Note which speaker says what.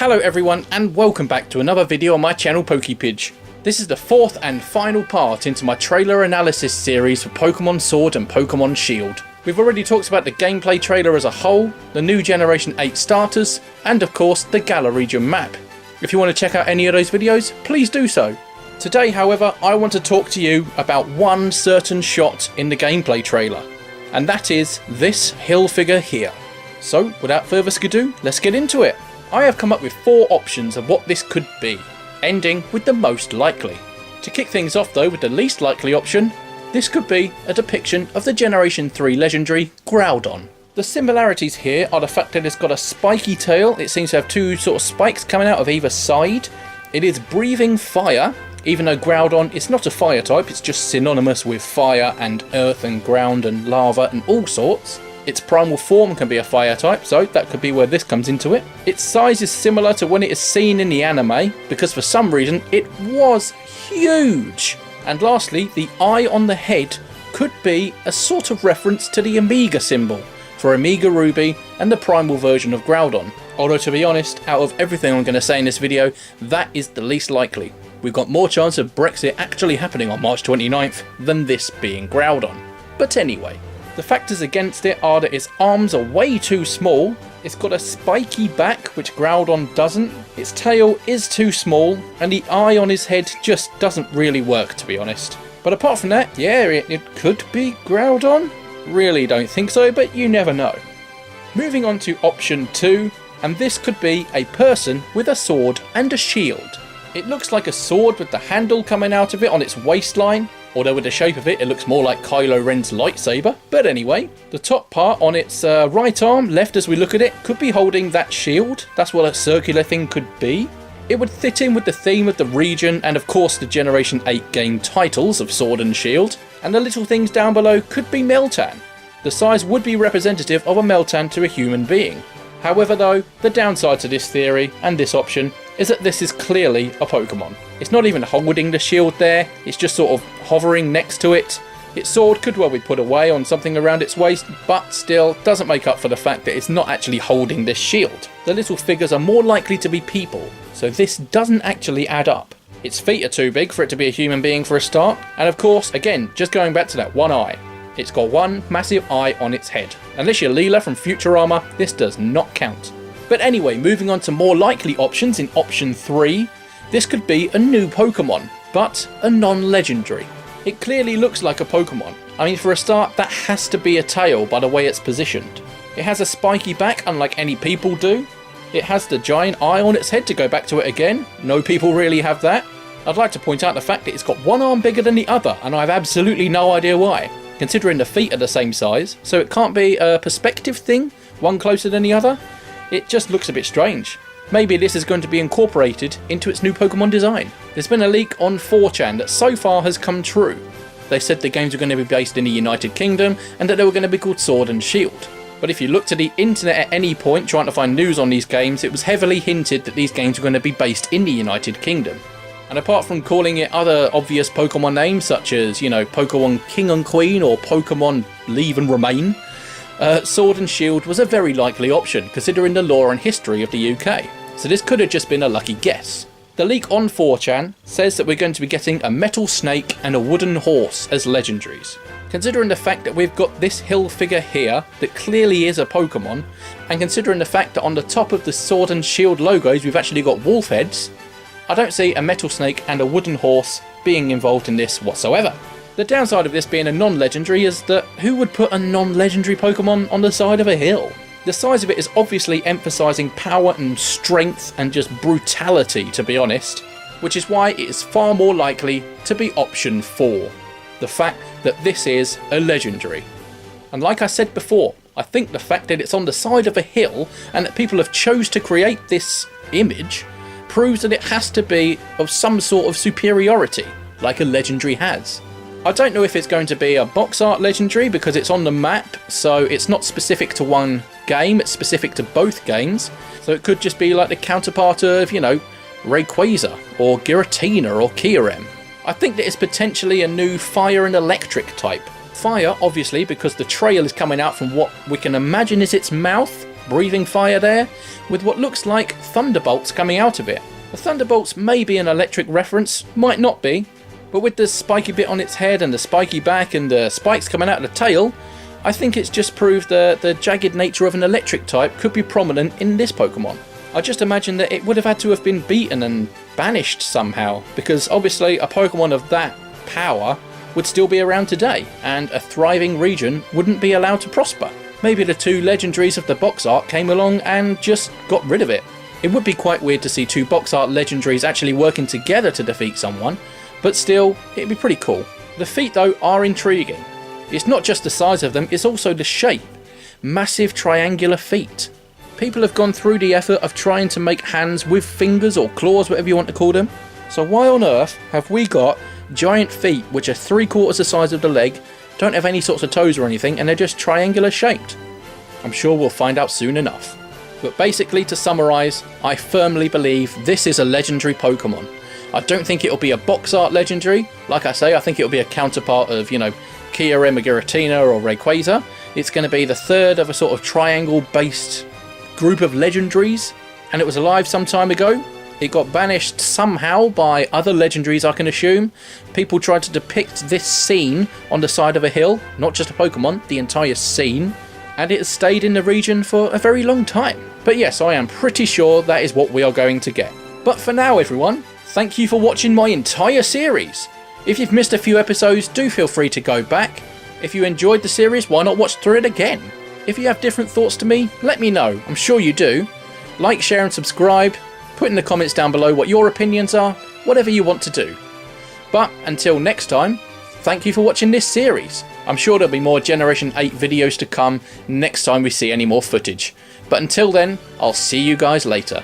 Speaker 1: Hello everyone and welcome back to another video on my channel PokePidge. This is the fourth and final part into my trailer analysis series for Pokemon Sword and Pokemon Shield. We've already talked about the gameplay trailer as a whole, the new Generation 8 starters, and of course the Galar region map. If you want to check out any of those videos, please do so. Today however, I want to talk to you about one certain shot in the gameplay trailer, and that is this hill figure here. So without further ado, let's get into it. I have come up with 4 options of what this could be, ending with the most likely. To kick things off though with the least likely option, this could be a depiction of the Generation 3 legendary Groudon. The similarities here are the fact that it's got a spiky tail, it seems to have 2 sort of spikes coming out of either side. It is breathing fire, even though Groudon is not a fire type, it's just synonymous with fire and earth and ground and lava and all sorts. Its primal form can be a fire type, so that could be where this comes into it. Its size is similar to when it is seen in the anime, because for some reason it was huge. And lastly, the eye on the head could be a sort of reference to the Omega symbol for Omega Ruby and the primal version of Groudon. Although to be honest, out of everything I'm going to say in this video, that is the least likely. We've got more chance of Brexit actually happening on March 29th than this being Groudon. But anyway. The factors against it are that its arms are way too small, it's got a spiky back which Groudon doesn't, its tail is too small, and the eye on his head just doesn't really work, to be honest. But apart from that, yeah, it could be Groudon. Really don't think so, but you never know. Moving on to option 2, and this could be a person with a sword and a shield. It looks like a sword with the handle coming out of it on its waistline. Although with the shape of it, it looks more like Kylo Ren's lightsaber. But anyway, the top part on its right arm, left as we look at it, could be holding that shield. That's what a circular thing could be. It would fit in with the theme of the region and of course the Generation 8 game titles of Sword and Shield. And the little things down below could be Meltan. The size would be representative of a Meltan to a human being. However though, the downside to this theory and this option is that this is clearly a Pokemon. It's not even holding the shield there, it's just sort of hovering next to it. Its sword could well be put away on something around its waist, but still doesn't make up for the fact that it's not actually holding this shield. The little figures are more likely to be people, so this doesn't actually add up. Its feet are too big for it to be a human being for a start, and of course, again, just going back to that one eye. It's got one massive eye on its head. Unless you're Leela from Futurama, this does not count. But anyway, moving on to more likely options in option 3, this could be a new Pokemon, but a non-legendary. It clearly looks like a Pokemon. I mean, for a start, that has to be a tail by the way it's positioned. It has a spiky back, unlike any people do. It has the giant eye on its head to go back to it again. No people really have that. I'd like to point out the fact that it's got one arm bigger than the other, and I have absolutely no idea why, considering the feet are the same size, so it can't be a perspective thing, one closer than the other. It just looks a bit strange. Maybe this is going to be incorporated into its new Pokemon design. There's been a leak on 4chan that so far has come true. They said the games were going to be based in the United Kingdom and that they were going to be called Sword and Shield. But if you looked at the internet at any point trying to find news on these games, it was heavily hinted that these games were going to be based in the United Kingdom. And apart from calling it other obvious Pokemon names such as, you know, Pokemon King and Queen or Pokemon Leave and Remain, Sword and Shield was a very likely option considering the lore and history of the UK. So this could have just been a lucky guess. The leak on 4chan says that we're going to be getting a metal snake and a wooden horse as legendaries. Considering the fact that we've got this hill figure here that clearly is a Pokemon, and considering the fact that on the top of the Sword and Shield logos we've actually got wolf heads, I don't see a metal snake and a wooden horse being involved in this whatsoever. The downside of this being a non-legendary is that who would put a non-legendary Pokemon on the side of a hill? The size of it is obviously emphasising power and strength and just brutality, to be honest, which is why it is far more likely to be option 4. The fact that this is a legendary. And like I said before, I think the fact that it's on the side of a hill and that people have chose to create this image proves that it has to be of some sort of superiority, like a legendary has. I don't know if it's going to be a box art legendary because it's on the map, so it's not specific to one game, it's specific to both games. So it could just be like the counterpart of, you know, Rayquaza or Giratina or Kyurem. I think that it's potentially a new fire and electric type. Fire, obviously, because the trail is coming out from what we can imagine is its mouth, breathing fire there, with what looks like thunderbolts coming out of it. The thunderbolts may be an electric reference, might not be, but with the spiky bit on its head and the spiky back and the spikes coming out of the tail, I think it's just proved the jagged nature of an electric type could be prominent in this Pokemon. I just imagine that it would have had to have been beaten and banished somehow, because obviously a Pokemon of that power would still be around today, and a thriving region wouldn't be allowed to prosper. Maybe the two legendaries of the box art came along and just got rid of it. It would be quite weird to see two box art legendaries actually working together to defeat someone, but still, it'd be pretty cool. The feet though are intriguing. It's not just the size of them, it's also the shape. Massive triangular feet. People have gone through the effort of trying to make hands with fingers or claws, whatever you want to call them. So why on earth have we got giant feet which are 3/4 the size of the leg, don't have any sorts of toes or anything, and they're just triangular shaped? I'm sure we'll find out soon enough. But basically, to summarise, I firmly believe this is a legendary Pokemon. I don't think it'll be a box art legendary. Like I say, I think it'll be a counterpart of, Kyurem, Giratina or Rayquaza. It's going to be the third of a sort of triangle-based group of legendaries, and it was alive some time ago. It got banished somehow by other legendaries, I can assume. People tried to depict this scene on the side of a hill, not just a Pokemon, the entire scene, and it has stayed in the region for a very long time. But yes, I am pretty sure that is what we are going to get. But for now, everyone, thank you for watching my entire series. If you've missed a few episodes, do feel free to go back. If you enjoyed the series, why not watch through it again? If you have different thoughts to me, let me know. I'm sure you do. Like, share and subscribe. Put in the comments down below what your opinions are, whatever you want to do. But until next time, thank you for watching this series. I'm sure there'll be more Generation 8 videos to come next time we see any more footage. But until then, I'll see you guys later.